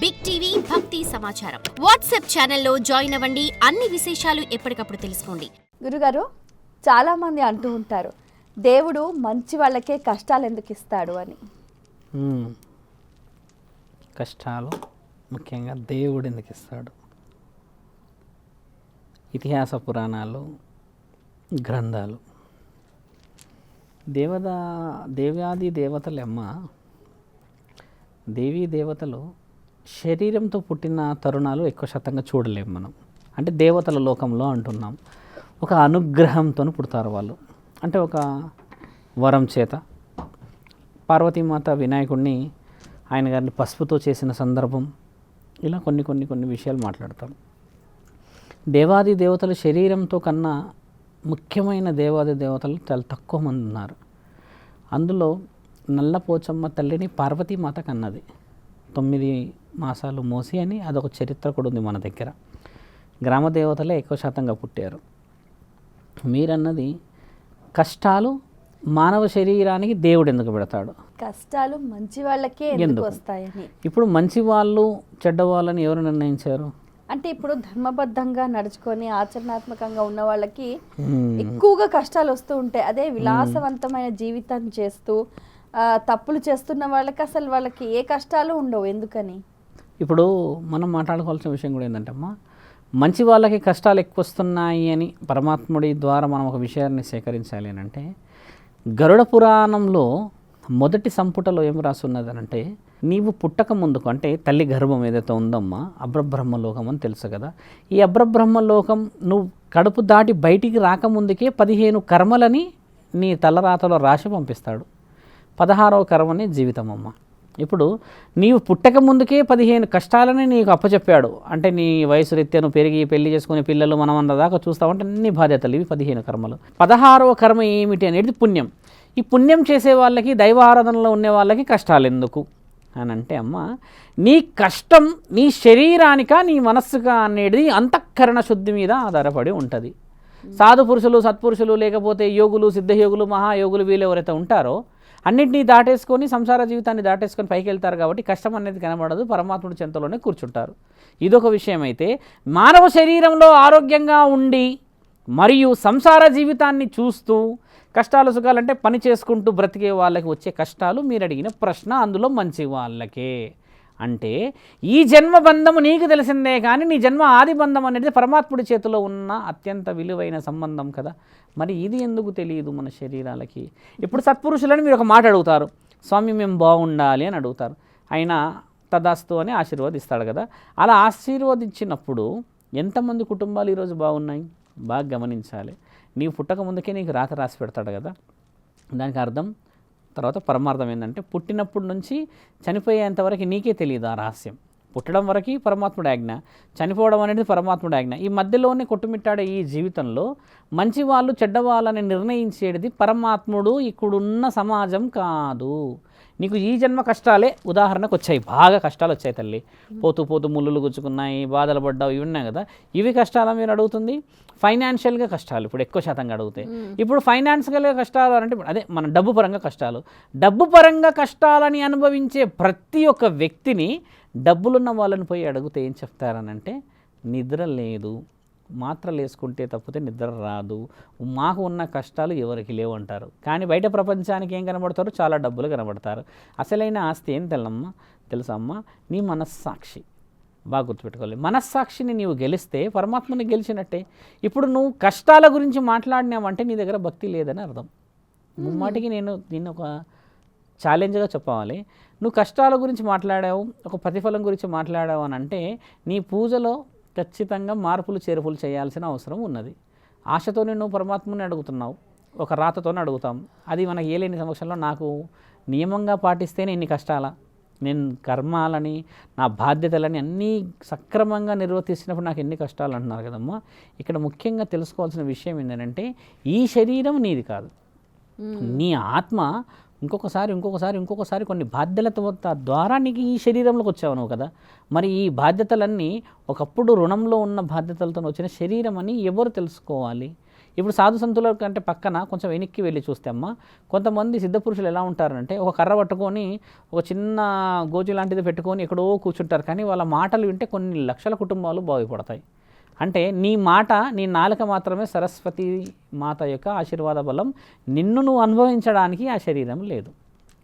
Big TV భక్తి సమాచారం WhatsApp ఛానల్లో జాయిన్ అవ్వండి. అన్ని విశేషాలు ఎప్పటికప్పుడు తెలుసుకోండి. గురుగారు, చాలామంది అంటూ ఉంటారు దేవుడు మంచి వాళ్ళకే కష్టాలు ఎందుకు ఇస్తాడు అని. కష్టాలు ముఖ్యంగా దేవుడు ఎందుకు ఇస్తాడు? ఇతిహాస పురాణాలు, గ్రంథాలు, దేవాది దేవతలమ్మ, దేవీ దేవతలు శరీరంతో పుట్టిన తరుణాలు ఎక్కువ శాతంగా చూడలేము మనం. అంటే దేవతల లోకంలో అంటున్నాం. ఒక అనుగ్రహంతో పుడతారు వాళ్ళు. అంటే ఒక వరం చేత పార్వతీమాత వినాయకుడిని ఆయన గారిని పసుపుతో చేసిన సందర్భం, ఇలా కొన్ని విషయాలు మాట్లాడతాం. దేవాది దేవతలు శరీరంతో కన్నా ముఖ్యమైన దేవాది దేవతలు చాలా తక్కువ మంది ఉన్నారు. అందులో నల్లపోచమ్మ తల్లిని పార్వతీమాత కన్నది. 9 మాసాలు మోసి అని అదొక చరిత్ర కూడా ఉంది మన దగ్గర. గ్రామ దేవతలే ఎక్కువ శాతంగా పుట్టారు. మీరన్నది కష్టాలు మానవ శరీరానికి దేవుడు ఎందుకు పెడతాడు? కష్టాలు మంచి వాళ్ళకే ఎందుకు వస్తాయని. ఇప్పుడు మంచి వాళ్ళు చెడ్డవాళ్ళని ఎవరు నిర్ణయించారు? అంటే ఇప్పుడు ధర్మబద్ధంగా నడుచుకొని ఆచరణాత్మకంగా ఉన్న వాళ్ళకి ఎక్కువగా కష్టాలు వస్తూ ఉంటాయి. అదే విలాసవంతమైన జీవితాన్ని చేస్తూ తప్పులు చేస్తున్న వాళ్ళకి అసలు వాళ్ళకి ఏ కష్టాలు ఉండవు. ఎందుకని? ఇప్పుడు మనం మాట్లాడుకోవాల్సిన విషయం కూడా ఏంటంటే అమ్మా, మంచి వాళ్ళకి కష్టాలు ఎక్కువ వస్తున్నాయి అని పరమాత్ముడి ద్వారా మనం ఒక విషయాన్ని సేకరించాలి అని అంటే, గరుడ పురాణంలో మొదటి సంపుటలో ఏం రాసున్నది అంటే, నీవు పుట్టక ముందుకు అంటే తల్లి గర్భం ఏదైతే ఉందమ్మా, అబ్రబ్రహ్మలోకం అని తెలుసు కదా. ఈ అబ్రబ్రహ్మలోకం నువ్వు కడుపు దాటి బయటికి రాకముందుకే 15 కర్మలని నీ తలరాతలో రాసి పంపిస్తాడు. 16వ కర్మని జీవితం అమ్మ. ఇప్పుడు నీవు పుట్టక ముందుకే 15 కష్టాలని నీకు అప్పచెప్పాడు. అంటే నీ వయసు రీత్యా నువ్వు పెరిగి పెళ్లి చేసుకునే పిల్లలు మనం దాకా చూస్తామంటే అన్ని బాధ్యతలు. ఇవి 15 కర్మలు. 16వ కర్మ ఏమిటి అనేది పుణ్యం. ఈ పుణ్యం చేసే వాళ్ళకి, దైవ ఆరాధనలో ఉండే వాళ్ళకి కష్టాలు ఎందుకు అని అంటే అమ్మ, నీ కష్టం నీ శరీరానిక నీ మనస్సుగా అనేది అంతఃకరణ శుద్ధి మీద ఆధారపడి ఉంటుంది. సాధు పురుషులు, సత్పురుషులు, లేకపోతే యోగులు, సిద్ధయోగులు, మహాయోగులు వీళ్ళు ఎవరైతే ఉంటారో అన్నింటినీ దాటేసుకొని సంసార జీవితాన్ని దాటేసుకొని పైకి వెళ్తారు. కాబట్టి కష్టం అనేది కనబడదు, పరమాత్ముడి చెంతలోనే కూర్చుంటారు. ఇదొక విషయం. అయితే మానవ శరీరంలో ఆరోగ్యంగా ఉండి మరియు సంసార జీవితాన్ని చూస్తూ కష్టాలు సుఖాలంటే పని చేసుకుంటూ బ్రతికే వాళ్ళకి వచ్చే కష్టాలు మీరు అడిగిన ప్రశ్న అందులో మంచి వాళ్ళకే. అంటే ఈ జన్మ బంధము నీకు తెలిసిందే కానీ నీ జన్మ ఆది బంధం అనేది పరమాత్ముడి చేతిలో ఉన్న అత్యంత విలువైన సంబంధం కదా. మరి ఇది ఎందుకు తెలియదు మన శరీరాలకి? ఇప్పుడు సత్పురుషులని మీరు ఒక మాట అడుగుతారు, స్వామి మేము బాగుండాలి అని అడుగుతారు. ఆయన తదాస్తు అని ఆశీర్వదిస్తాడు కదా. అలా ఆశీర్వదించినప్పుడు ఎంతమంది కుటుంబాలు ఈరోజు బాగున్నాయి? బాగా గమనించాలి. నీవు పుట్టక ముందుకే నీకు రాత రాసి పెడతాడు కదా. దానికి అర్థం తర్వాత పరమార్థం ఏంటంటే, పుట్టినప్పటి నుంచి చనిపోయేంతవరకు నీకే తెలియదు ఆ రహస్యం. పుట్టడం వరకు పరమాత్ముడి ఆజ్ఞ, చనిపోవడం అనేది పరమాత్ముడి ఆజ్ఞ. ఈ మధ్యలోనే కొట్టుమిట్టాడే ఈ జీవితంలో మంచి వాళ్ళు చెడ్డవాళ్ళని నిర్ణయించేది పరమాత్ముడు, ఇక్కడున్న సమాజం కాదు. నీకు ఈ జన్మ కష్టాలే ఉదాహరణకు వచ్చాయి, బాగా కష్టాలు వచ్చాయి తల్లి. పోతూ పోతూ ముళ్ళులు గుచ్చుకున్నాయి, బాధలు పడ్డావు, ఇవి ఉన్నాయి కదా. ఇవి కష్టాలు మీరు అడుగుతుంది. ఫైనాన్షియల్గా కష్టాలు ఇప్పుడు ఎక్కువ శాతంగా అడుగుతాయి. ఇప్పుడు ఫైనాన్షియల్గా కష్టాలు అంటే అదే మన డబ్బు పరంగా కష్టాలు. డబ్బు పరంగా కష్టాలని అనుభవించే ప్రతి ఒక్క వ్యక్తిని డబ్బులున్న వాళ్ళని పోయి అడిగితే ఏం చెప్తారనంటే, నిద్ర లేదు, మాత్రలు వేసుకుంటే తప్పితే నిద్ర రాదు, మాకు ఉన్న కష్టాలు ఎవరికి లేవు అంటారు. కానీ బయట ప్రపంచానికి ఏం కనబడతారు? చాలా డబ్బులు కనబడతారు. అసలైన ఆస్తి ఏం తెలుసా అమ్మ? నీ మనస్సాక్షి. బాగా గుర్తుపెట్టుకోవాలి. మనస్సాక్షిని నీవు గెలిస్తే పరమాత్మని గెలిచినట్టే. ఇప్పుడు నువ్వు కష్టాల గురించి మాట్లాడినావంటే నీ దగ్గర భక్తి లేదని అర్థం. ముమ్మాటికి నేను ఒక ఛాలెంజ్గా చెప్పవాలి. నువ్వు కష్టాల గురించి మాట్లాడావు, ఒక ప్రతిఫలం గురించి మాట్లాడావు అని అంటే నీ పూజలో ఖచ్చితంగా మార్పులు చేర్పులు చేయాల్సిన అవసరం ఉన్నది. ఆశతోనే నువ్వు పరమాత్మని అడుగుతున్నావు, ఒక రాతతోనే అడుగుతాం. అది మనకి ఏలేని సమక్షంలో నాకు నియమంగా పాటిస్తేనే ఇన్ని కష్టాలా, నేను కర్మాలని నా బాధ్యతలని అన్నీ సక్రమంగా నిర్వర్తిస్తున్నప్పుడు నాకు ఎన్ని కష్టాలు అంటున్నారు కదమ్మా. ఇక్కడ ముఖ్యంగా తెలుసుకోవాల్సిన విషయం ఏంటంటే, ఈ శరీరం నీది కాదు. నీ ఆత్మ ఇంకొకసారి కొన్ని బాధ్యతల ద్వారా నీకు ఈ శరీరంలోకి వచ్చావు నువ్వు కదా. మరి ఈ బాధ్యతలన్నీ ఒకప్పుడు రుణంలో ఉన్న బాధ్యతలతో వచ్చిన శరీరం అని ఎవరు తెలుసుకోవాలి? ఇప్పుడు సాధు సంతుల కంటే పక్కన కొంచెం వెనక్కి వెళ్ళి చూస్తే అమ్మ, కొంతమంది సిద్ధపురుషులు ఎలా ఉంటారంటే ఒక కర్ర పట్టుకొని ఒక చిన్న గోజు లాంటిది పెట్టుకొని ఎక్కడో కూర్చుంటారు, కానీ వాళ్ళ మాటలు వింటే కొన్ని లక్షల కుటుంబాలు బాగుపడతాయి. అంటే నీ మాట, నీ నాలుక మాత్రమే సరస్వతి మాత యొక్క ఆశీర్వాద బలం. నిన్ను నువ్వు అనుభవించడానికి ఆ శరీరం లేదు.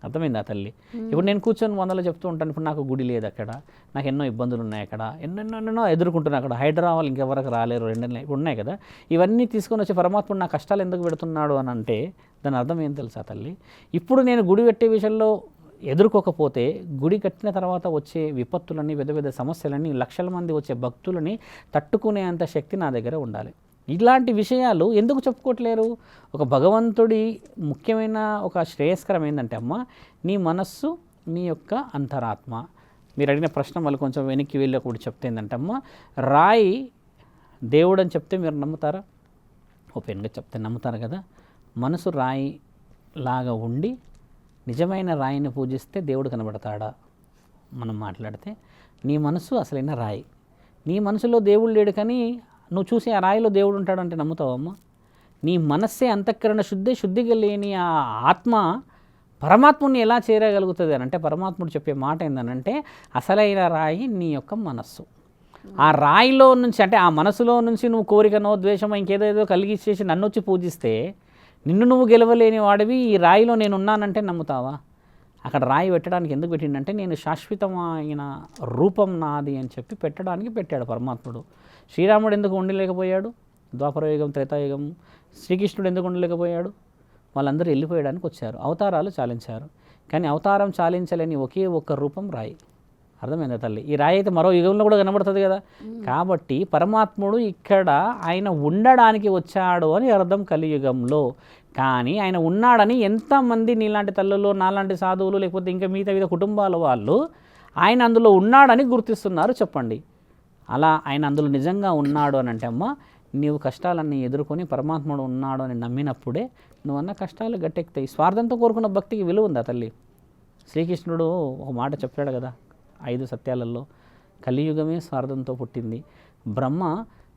అర్థమైందా తల్లి? ఇప్పుడు నేను కూర్చొని వందలు చెప్తూ ఉంటాను. ఇప్పుడు నాకు గుడి లేదు అక్కడ, నాకు ఎన్నో ఇబ్బందులు ఉన్నాయి అక్కడ, ఎన్నెన్నో ఎదుర్కొంటున్నా అక్కడ. హైదరాబాద్ ఇంకెవరకు రాలేరు, 2 నెలలు ఇప్పుడు ఉన్నాయి కదా. ఇవన్నీ తీసుకొని వచ్చి పరమాత్ముడు నా కష్టాలు ఎందుకు పెడుతున్నాడు అని అంటే దాని అర్థం ఏం తెలుసా తల్లి? ఇప్పుడు నేను గుడి పెట్టే విషయంలో ఎదుర్కోకపోతే గుడి కట్టిన తర్వాత వచ్చే విపత్తులని, పెద్ద పెద్ద సమస్యలని, లక్షల మంది వచ్చే భక్తులని తట్టుకునేంత శక్తి నా దగ్గర ఉండాలి. ఇలాంటి విషయాలు ఎందుకు చెప్పుకోవట్లేరు? ఒక భగవంతుడి ముఖ్యమైన ఒక శ్రేయస్కరం ఏంటంటే అమ్మ, నీ మనస్సు, నీ యొక్క అంతరాత్మ. మీరు అడిగిన ప్రశ్న మళ్ళీ కొంచెం వెనక్కి వెళ్ళి ఒకటి చెప్తే ఏంటంటే అమ్మ, రాయి దేవుడు అని చెప్తే మీరు నమ్ముతారా? ఓపెన్గా చెప్తే నమ్ముతారు కదా. మనసు రాయి లాగా ఉండి నిజమైన రాయిని పూజిస్తే దేవుడు కనబడతాడా? మనం మాట్లాడితే నీ మనసు అసలైన రాయి. నీ మనసులో దేవుడు లేడు, కానీ నువ్వు చూసి ఆ రాయిలో దేవుడు ఉంటాడంటే నమ్ముతావమ్మా? నీ మనస్సే అంతఃకరణ శుద్ధిగా లేని ఆ ఆత్మ పరమాత్ముని ఎలా చేరగలుగుతుంది అని అంటే పరమాత్ముడు చెప్పే మాట ఏంటనంటే అసలైన రాయి నీ యొక్క మనస్సు. ఆ రాయిలో నుంచి అంటే ఆ మనసులో నుంచి నువ్వు కోరికనో ద్వేషమో ఇంకేదో కలిగించేసి నన్ను వచ్చి పూజిస్తే నిన్ను నువ్వు గెలవలేని వాడివి. ఈ రాయిలో నేను ఉన్నానంటే నమ్ముతావా? అక్కడ రాయి పెట్టడానికి ఎందుకు పెట్టిండంటే నేను శాశ్వతమైన రూపం నాది అని చెప్పి పెట్టడానికి పెట్టాడు పరమాత్ముడు. శ్రీరాముడు ఎందుకు ఉండలేకపోయాడు? ద్వాపరయుగం, త్రేతాయుగం. శ్రీకృష్ణుడు ఎందుకు ఉండలేకపోయాడు? వాళ్ళందరూ వెళ్ళిపోయడానికి వచ్చారు, అవతారాలు చాలించారు. కానీ అవతారం చాలించలేని ఒకే ఒక్క రూపం రాయి. అర్థమైందా తల్లి? ఈ రాయి అయితే మరో యుగంలో కూడా కనబడుతుంది కదా. కాబట్టి పరమాత్ముడు ఇక్కడ ఆయన ఉండడానికి వచ్చాడు అని అర్థం కలియుగంలో. కానీ ఆయన ఉన్నాడని ఎంతమంది నీలాంటి తల్లులు, నాలాంటి సాధువులు, లేకపోతే ఇంకా మిగతా కుటుంబాల వాళ్ళు ఆయన అందులో ఉన్నాడని గుర్తిస్తున్నారు? చెప్పండి. అలా ఆయన అందులో నిజంగా ఉన్నాడు అని అంటే అమ్మ, నీవు కష్టాలన్నీ ఎదుర్కొని పరమాత్ముడు ఉన్నాడు అని నమ్మినప్పుడే నువ్వన్న కష్టాలు గట్టెక్కుతాయి. స్వార్థంతో కోరుకున్న భక్తికి విలువ ఉందా తల్లి? శ్రీకృష్ణుడు ఒక మాట చెప్పాడు కదా 5 సత్యాలలో, కలియుగమే స్వార్థంతో పుట్టింది. బ్రహ్మ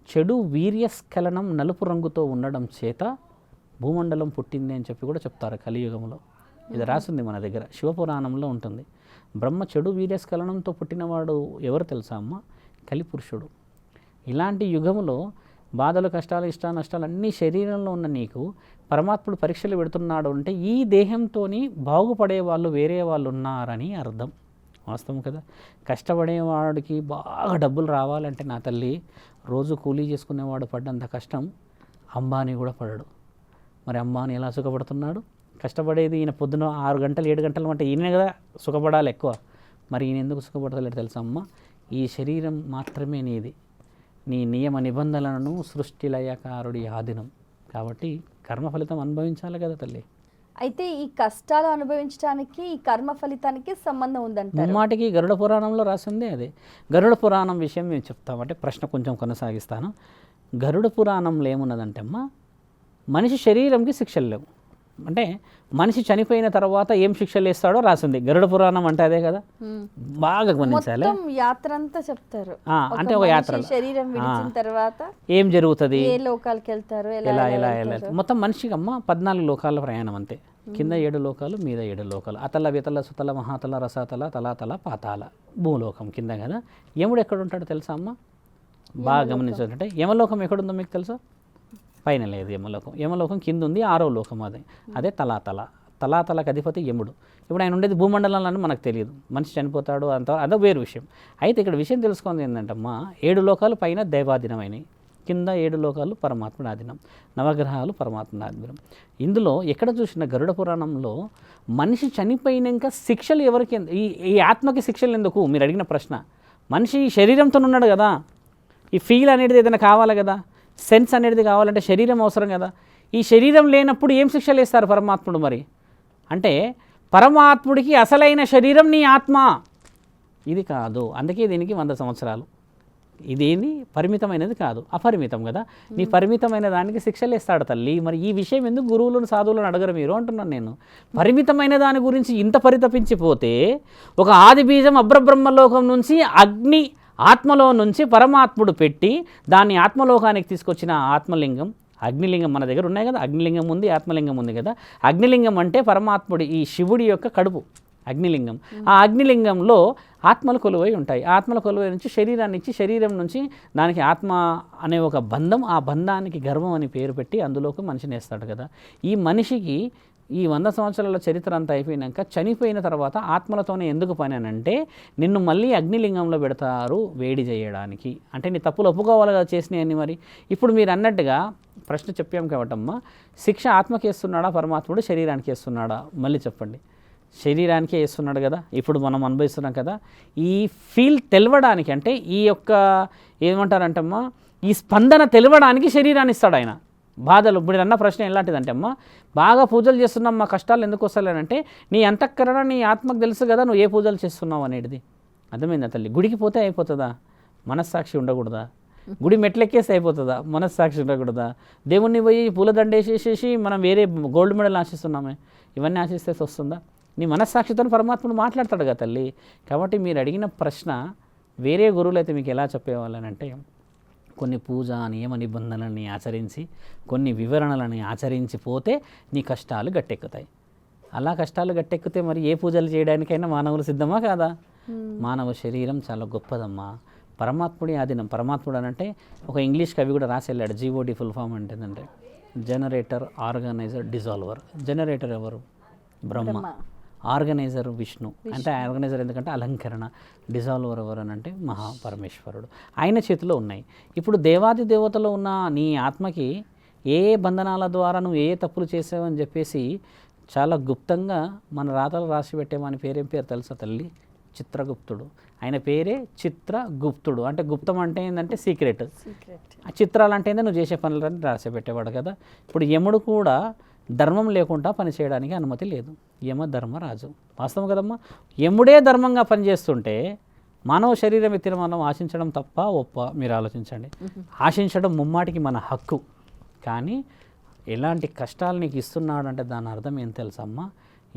చెడు వీర్యస్ఖలనం నలుపు రంగుతో ఉండడం చేత భూమండలం పుట్టింది అని చెప్పి కూడా చెప్తారు కలియుగంలో. ఇది రాసింది మన దగ్గర, శివపురాణంలో ఉంటుంది. బ్రహ్మ చెడు వీర్యస్ఖలనంతో పుట్టినవాడు ఎవరు తెలుసా అమ్మ? కలిపురుషుడు. ఇలాంటి యుగంలో బాధలు, కష్టాలు, ఇష్టానష్టాలు అన్నీ శరీరంలో ఉన్న నీకు పరమాత్ముడు పరీక్షలు పెడుతున్నాడు అంటే ఈ దేహంతోని బాగుపడే వాళ్ళు వేరే వాళ్ళు ఉన్నారని అర్థం. వాస్తవం కదా. కష్టపడేవాడికి బాగా డబ్బులు రావాలంటే నా తల్లి, రోజు కూలీ చేసుకునేవాడు పడ్డంత కష్టం అంబానీ కూడా పడడు. మరి అంబానీ ఎలా సుఖపడుతున్నాడు? కష్టపడేది ఈయన పొద్దున 6 గంటలు 7 గంటలు అంటే ఈయన కదా సుఖపడాలి ఎక్కువ. మరి ఈయన ఎందుకు సుఖపడతలేడు తెలుసా అమ్మ? ఈ శరీరం మాత్రమే నీది. నీ నియమ నిబంధనలను సృష్టి లయకారుడి ఆధీనం. కాబట్టి కర్మ ఫలితం అనుభవించాలి కదా తల్లి. అయితే ఈ కష్టాలు అనుభవించడానికి ఈ కర్మ ఫలితానికి సంబంధం ఉందంటారు? ముమ్మాటికి గరుడ పురాణంలో రాసిందే అదే. గరుడ పురాణం విషయం మేము చెప్తామంటే ప్రశ్న కొంచెం కొనసాగిస్తాను. గరుడ పురాణంలో ఏమున్నదంటే అమ్మ, మనిషి శరీరంకి శిక్షలు లేవు. అంటే మనిషి చనిపోయిన తర్వాత ఏం శిక్షలు వేస్తాడో రాసింది గరుడ పురాణం అంటే అదే కదా. బాగా గమనించాలి. యాత్ర అంతా చెప్తారు. అంటే ఒక యాత్ర, శరీరం విడిచిన తర్వాత ఏం జరుగుతుంది, ఏ లోకాలకు వెళ్తారు, ఎలా మొత్తం మనిషికి అమ్మ 14 లోకాల ప్రయాణం అంతే. కింద 7 లోకాలు, మీద 7 లోకాలు. అతల వితల సుతల మహాతల రసాతల తలాతల పాతాల, భూలోకం కింద కదా. యముడు ఎక్కడ ఉంటాడో తెలుసా అమ్మ? బాగా గమనించాలంటే యమలోకం ఎక్కడుందో మీకు తెలుసా? పైన లేదు యమలోకం. యమలోకం కింద ఉంది, 6వ లోకం అదే తలాతలకు అధిపతి యముడు. ఇప్పుడు ఆయన ఉండేది భూమండలంలో అని మనకు తెలియదు. మనిషి చనిపోతాడు అంత, అదో వేరు విషయం. అయితే ఇక్కడ విషయం తెలుసుకుంది ఏంటంటమ్మా, 7 లోకాలు పైన దైవాధీనమైనవి, కింద 7 లోకాలు పరమాత్ముడి ఆధీనం, నవగ్రహాలు పరమాత్ముడి ఆధీనం. ఇందులో ఎక్కడ చూసిన గరుడ పురాణంలో మనిషి చనిపోయినాక శిక్షలు ఎవరికి, ఈ ఆత్మకి శిక్షలు ఎందుకు మీరు అడిగిన ప్రశ్న. మనిషి శరీరంతో ఉన్నాడు కదా, ఈ ఫీల్ అనేది ఏదైనా కావాలి కదా, సెన్స్ అనేది కావాలంటే శరీరం అవసరం కదా. ఈ శరీరం లేనప్పుడు ఏం శిక్షలు వేస్తారు పరమాత్ముడు? మరి అంటే పరమాత్ముడికి అసలైన శరీరం నీ ఆత్మ, ఇది కాదు. అందుకే దీనికి 100 సంవత్సరాలు. ఇదేది పరిమితమైనది కాదు, అపరిమితం కదా. నీ పరిమితమైన దానికి శిక్షలు వేస్తాడు తల్లి. మరి ఈ విషయం ఎందుకు గురువులను సాధువులను అడగరు మీరు అంటున్నాను నేను. పరిమితమైన దాని గురించి ఇంత పరితపించిపోతే ఒక ఆది బీజం అబ్రబ్రహ్మలోకం నుంచి అగ్ని ఆత్మలో నుంచి పరమాత్ముడు పెట్టి దాన్ని ఆత్మలోకానికి తీసుకొచ్చిన ఆత్మలింగం, అగ్నిలింగం మన దగ్గర ఉన్నాయి కదా, అగ్నిలింగం ఉంది, ఆత్మలింగం ఉంది కదా. అగ్నిలింగం అంటే పరమాత్ముడి ఈ శివుడి యొక్క కడుపు అగ్నిలింగం. ఆ అగ్నిలింగంలో ఆత్మలు కొలువై ఉంటాయి. ఆత్మల కొలువై నుంచి శరీరాన్ని ఇచ్చి, శరీరం నుంచి దానికి ఆత్మ అనే ఒక బంధం, ఆ బంధానికి గర్వం అని పేరు పెట్టి అందులోకి మనిషిని వేస్తాడు కదా. ఈ మనిషికి ఈ 100 సంవత్సరాల చరిత్ర అంతా అయిపోయినాక చనిపోయిన తర్వాత ఆత్మలతోనే ఎందుకు పని అని అంటే, నిన్ను మళ్ళీ అగ్నిలింగంలో పెడతారు వేడి చేయడానికి. అంటే నీ తప్పులు ఒప్పుకోవాలి కదా చేసినాయని. మరి ఇప్పుడు మీరు అన్నట్టుగా ప్రశ్న చెప్పాం కాబట్టమ్మా, శిక్ష ఆత్మకి వేస్తున్నాడా పరమాత్ముడు, శరీరానికి వేస్తున్నాడా? మళ్ళీ చెప్పండి. శరీరానికే వేస్తున్నాడు కదా, ఇప్పుడు మనం అనుభవిస్తున్నాం కదా. ఈ ఫీల్ తెలవడానికి అంటే ఈ యొక్క ఏమంటారంటమ్మా, ఈ స్పందన తెలవడానికి శరీరాన్ని ఇస్తాడు ఆయన. బాధలు ఇప్పుడు అన్న ప్రశ్న ఎలాంటిదంటే అమ్మా, బాగా పూజలు చేస్తున్నాం మా కష్టాలు ఎందుకు వస్తలేనంటే, నీ అంతఃకరణ నీ ఆత్మకు తెలుసు కదా నువ్వు ఏ పూజలు చేస్తున్నావు అనేది. అర్థమైందా తల్లి? గుడికి పోతే అయిపోతుందా? మనస్సాక్షి ఉండకూడదా? గుడి మెట్లెక్కేస్తే అయిపోతుందా? మనస్సాక్షి ఉండకూడదా? దేవుణ్ణి పోయి పూలదండ వేసేసేసి మనం వేరే గోల్డ్ మెడల్ ఆశిస్తున్నామే, ఇవన్నీ ఆశిస్తే వస్తుందా? నీ మనస్సాక్షితో పరమాత్ముడు మాట్లాడతాడు కదా తల్లి. కాబట్టి మీరు అడిగిన ప్రశ్న వేరే గురువులు అయితే మీకు ఎలా చెప్పేవాళ్ళనంటే, కొన్ని పూజ నియమ నిబంధనలని ఆచరించి, కొన్ని వివరణలని ఆచరించి పోతే నీ కష్టాలు గట్టెక్కుతాయి. అలా కష్టాలు గట్టెక్కితే మరి ఏ పూజలు చేయడానికైనా మానవులు సిద్ధమా కాదా? మానవ శరీరం చాలా గొప్పదమ్మా, పరమాత్ముడి ఆధీనం. పరమాత్ముడు అనంటే ఒక ఇంగ్లీష్ కవి కూడా రాసి వెళ్ళాడు, జీఓడి ఫుల్ ఫామ్ అంటే జనరేటర్, ఆర్గనైజర్, డిజాల్వర్. జనరేటర్ ఎవరు? బ్రహ్మ. ఆర్గనైజర్ విష్ణు. అంటే ఆర్గనైజర్ ఎందుకంటే అలంకరణ. డిజాల్వర్ ఎవరు అని అంటే మహాపరమేశ్వరుడు. ఆయన చేతిలో ఉన్నాయి. ఇప్పుడు దేవాది దేవతలో ఉన్న నీ ఆత్మకి ఏ బంధనాల ద్వారా నువ్వు ఏ తప్పులు చేసావని చెప్పేసి చాలా గుప్తంగా మన రాతలు రాసి పెట్టేమని పేరేం పేరు తెలుసా తల్లి? చిత్రగుప్తుడు. ఆయన పేరే చిత్రగుప్తుడు. అంటే గుప్తం అంటే ఏంటంటే సీక్రెట్. ఆ చిత్రాలు అంటే ఏంటంటే నువ్వు చేసే పనులని రాసి పెట్టేవాడు కదా. ఇప్పుడు యముడు కూడా ధర్మం లేకుండా పనిచేయడానికి అనుమతి లేదు. యమ ధర్మరాజు. వాస్తవం కదమ్మా. యముడే ధర్మంగా పనిచేస్తుంటే మానవ శరీరం ఎత్తిన మనం ఆశించడం తప్ప ఒప్ప? మీరు ఆలోచించండి. ఆశించడం ముమ్మాటికి మన హక్కు. కానీ ఎలాంటి కష్టాలు నీకు ఇస్తున్నాడంటే దాని అర్థం ఏం తెలుసమ్మా?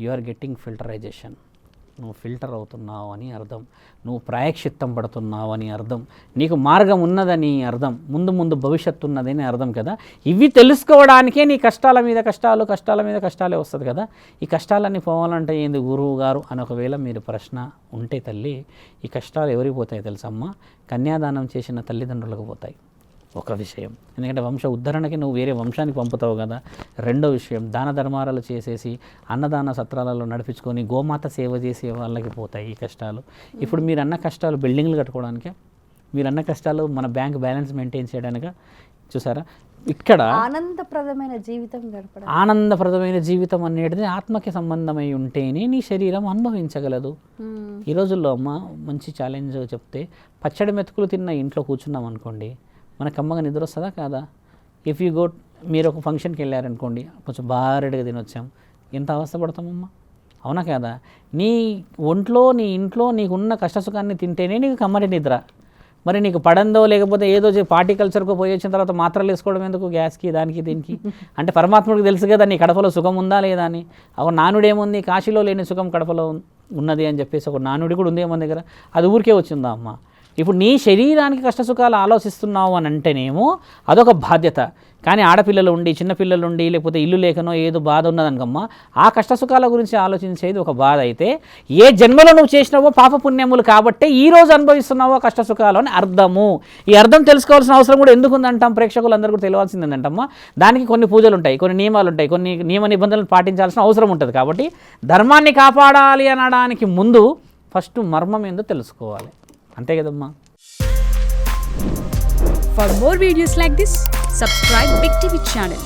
You are getting filterization. నువ్వు ఫిల్టర్ అవుతున్నావు అని అర్థం, నువ్వు ప్రాయశ్చిత్తం పడుతున్నావు అని అర్థం, నీకు మార్గం ఉన్నదని అర్థం, ముందు ముందు భవిష్యత్తు ఉన్నదని అర్థం కదా. ఇవి తెలుసుకోవడానికే నీ కష్టాల మీద కష్టాలు, కష్టాల మీద కష్టాలే వస్తుంది కదా. ఈ కష్టాలన్నీ పోవాలంటే ఏంది గురువు గారు అని ఒకవేళ మీరు ప్రశ్న ఉంటే తల్లి, ఈ కష్టాలు ఎవరికి పోతాయి తెలుసమ్మా? కన్యాదానం చేసిన తల్లిదండ్రులకు పోతాయి. ఒక విషయం. ఎందుకంటే వంశ ఉద్ధరణకి నువ్వు వేరే వంశానికి పంపుతావు కదా. రెండో విషయం, దాన ధర్మాలు చేసేసి అన్నదాన సత్రాలలో నడిపించుకొని గోమాత సేవ చేసే వాళ్ళకి పోతాయి ఈ కష్టాలు. ఇప్పుడు మీరు అన్న కష్టాలు బిల్డింగ్లు కట్టుకోవడానికే, మీరు అన్న కష్టాలు మన బ్యాంక్ బ్యాలెన్స్ మెయింటైన్ చేయడానికా? చూసారా, ఇక్కడ ఆనందప్రదమైన జీవితం గడపడం. ఆనందప్రదమైన జీవితం అనేది ఆత్మకి సంబంధమై ఉంటేనే నీ శరీరం అనుభవించగలదు. ఈ రోజుల్లో అమ్మ మంచి ఛాలెంజ్ చెప్తే, పచ్చడి మెతుకులు తిన్న ఇంట్లో కూర్చున్నాం అనుకోండి, మనకు అమ్మగా నిద్ర వస్తుందా కాదా? ఇఫ్ యూ గో, మీరు ఒక ఫంక్షన్కి వెళ్ళారనుకోండి, కొంచెం బారెడ్గా తినొచ్చాం, ఎంత అవస్థపడతామమ్మా, అవునా కాదా? నీ ఒంట్లో నీ ఇంట్లో నీకున్న కష్టసుఖాన్ని తింటేనే నీకు కమ్మరి నిద్ర. మరి నీకు పడందో లేకపోతే ఏదో పార్టికల్చర్కు పోయి వచ్చిన తర్వాత మాత్రలు వేసుకోవడం ఎందుకు? గ్యాస్కి దానికి దీనికి. అంటే పరమాత్ముడికి తెలుసు కదా నీ కడపలో సుఖం ఉందా లేదా అని. ఒక నానుడేముంది, కాశీలో లేని సుఖం కడపలో ఉన్నది అని చెప్పేసి ఒక నానుడి కూడా ఉంది మన దగ్గర. అది ఊరికే వచ్చిందా అమ్మ? ఇప్పుడు నీ శరీరానికి కష్టసుఖాలు ఆలోచిస్తున్నావు అని అంటేనేమో అదొక బాధ్యత. కానీ ఆడపిల్లలు ఉండి, చిన్నపిల్లలు ఉండి, లేకపోతే ఇల్లు లేకనో ఏదో బాధ ఉన్నదనుకమ్మా, ఆ కష్టసుఖాల గురించి ఆలోచించేది ఒక బాధ అయితే, ఏ జన్మలో నువ్వు చేసినావో పాపపుణ్యములు కాబట్టే ఈరోజు అనుభవిస్తున్నావో కష్టసుఖాలు అని అర్థము. ఈ అర్థం తెలుసుకోవాల్సిన అవసరం కూడా ఎందుకు ఉందంటాం? ప్రేక్షకులందరూ కూడా తెలియాల్సింది ఏంటంటమ్మా, దానికి కొన్ని పూజలు ఉంటాయి, కొన్ని నియమాలు ఉంటాయి, కొన్ని నియమ నిబంధనలు పాటించాల్సిన అవసరం ఉంటుంది. కాబట్టి ధర్మాన్ని కాపాడాలి అనడానికి ముందు ఫస్ట్ మర్మం ఏందో తెలుసుకోవాలి. అంతే కదమ్మా. For more videos like this, subscribe Big TV channel.